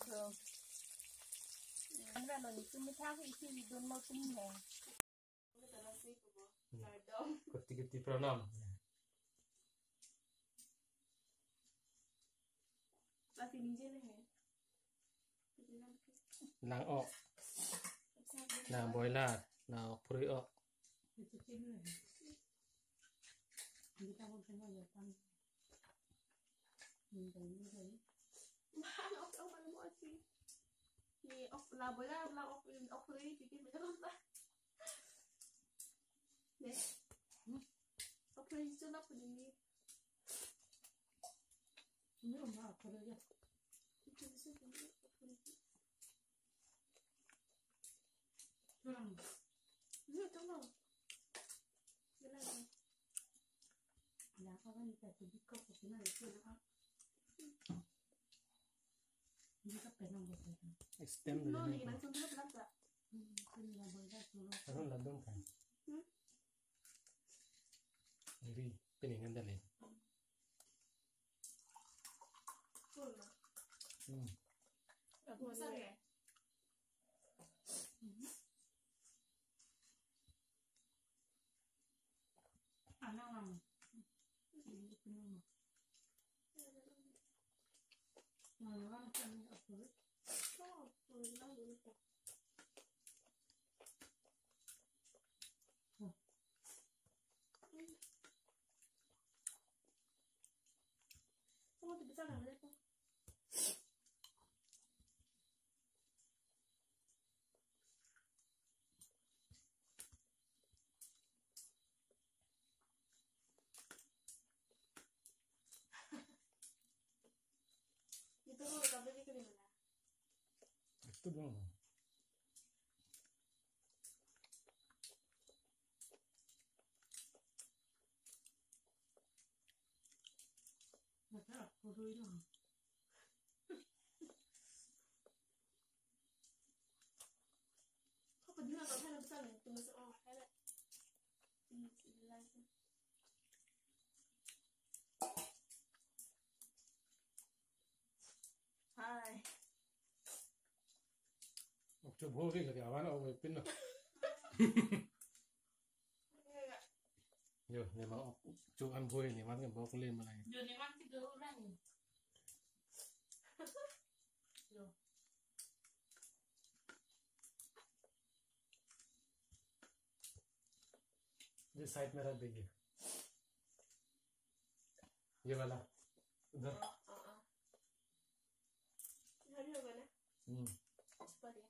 thường. Anh ra là cứ mới tháo cái gì đun mau tinh hèn. Kuti pranam. Nang ok, nang boiler, nang puri ok. Là bữa ra là ốc puri thì cái mình nó ra. Nè. Ốc puri chưa nắp thì đi. Nếu mà ốc puri ra. Vâng. Rất đúng rồi. Cái này này. Là có cái này thì biết cốc của cái này chưa đó. Ini kan penang betul. Extend Nó dulu. thì bánh sun rất lắm cả. Ini lah boleh dulu. Aku ladung kan. Jadi peningan dali. Full mà. Aku sao vậy? Anak orang. Ini penang. Mana orang yang ốc puri? Có puri nó được rồi. Không có sao làm đấy không? Itu lo kabel di mana? Itu dong. Macam ốc puri lah. Không có đứa nào hay là sao này? Tụi mình sẽ hay đấy. Hai. Chụp hồ cái cái bạn ông pin nó. Yo, này mà chụp ăn vui này bạn cái bóc lên mà này. Giờ này ăn thì đâu ra nhỉ? Rồi. ये साइड में रख देंगे ये वाला उधर Hari apa na? Cepat ya.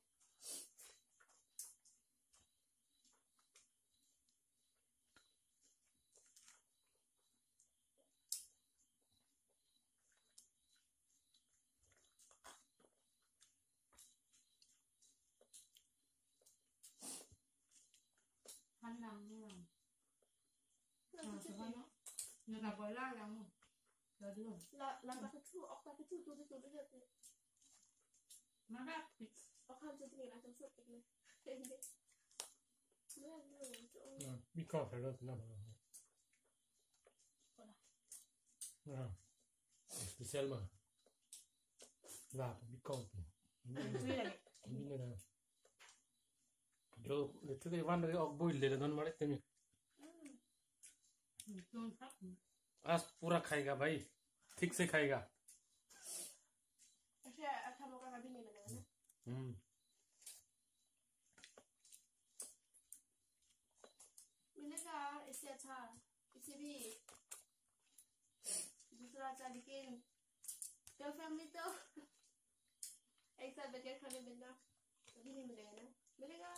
Hắn làm như nào? Người ta gọi là làm không? Là được. Làm ba cái thứ, ốc ba cái thứ tôi bây giờ thì. Mà đã bị. Ốc ham cho tôi làm trong suốt cái này. bị cọt phải rồi nào special mà là bị cọt bị này nào जो लेते थे वन रे ऑक बॉईल ले रहे दोनों मारे तेरे आज पूरा खाएगा भाई ठीक से खाएगा अच्छा लोग का भी नहीं बनेगा ना मिलेगा इससे अच्छा इसे भी दूसरा अच्छा लेकिन तो फैमिली तो एक साथ बैठ कर खाने मिलना कभी नहीं मिलेगा ना मिलेगा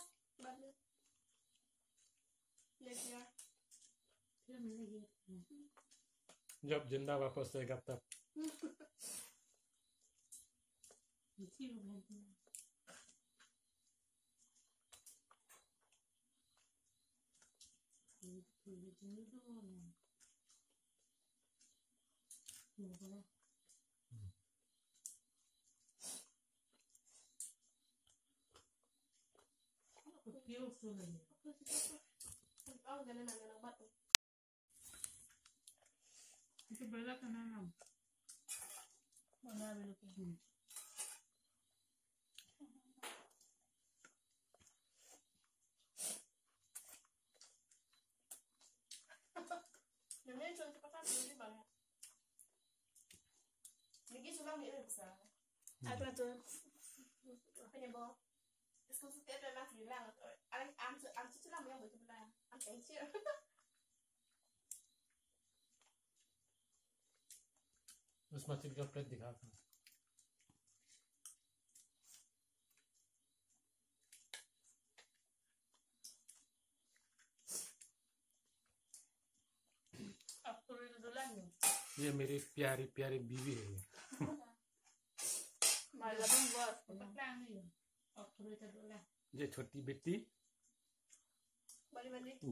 बाद में नेक्स्ट ईयर फिर मिलेगी जब जिंदा वापस आएगा तब इसी को बोलते हैं Itu bela kan alam. Mana belum Ini cuma cepat dulu banget. Lagi sulam dia besar. Apa tu? Penyebab. Itu setiap ada nasi lang. Am sulam yang betul betul. Am kecil. उस मछली का प्लेट दिखा था ये मेरी प्यारी प्यारी बीवी है ये छोटी बेटी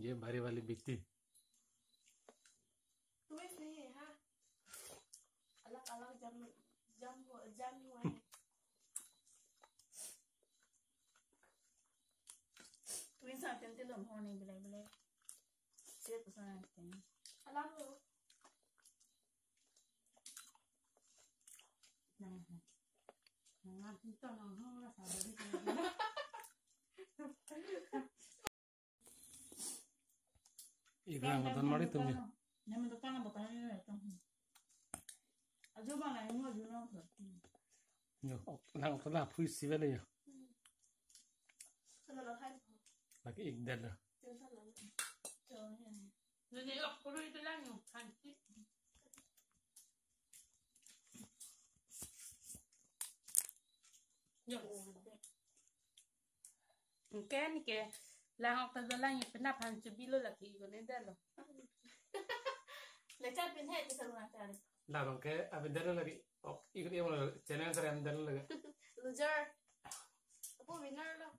ये बड़ी वाली बेटी Alang jam Tuwing sa atin tilom ho ni bilay-bilay. Siya to sa atin. alang lo. Nang dito nang ho la sa dito. 이거랑 어떤 말이 뜨면 내면 또 까나 못 하는 거 아주 많아 이거 주는 거. 나 어떤 풀 시벨이야 Kalau lo hai lagi ikdal jangan salah. Jadi aku itu lang yung kanti. Kan ke lang ako lang yung pinapan sa bilo lagi ko na dalo. Lecat pin hai kita luar cari. lah bangke abidana lagi ikut yang mana channel saya amdan lagi Loser. Apa winner lo?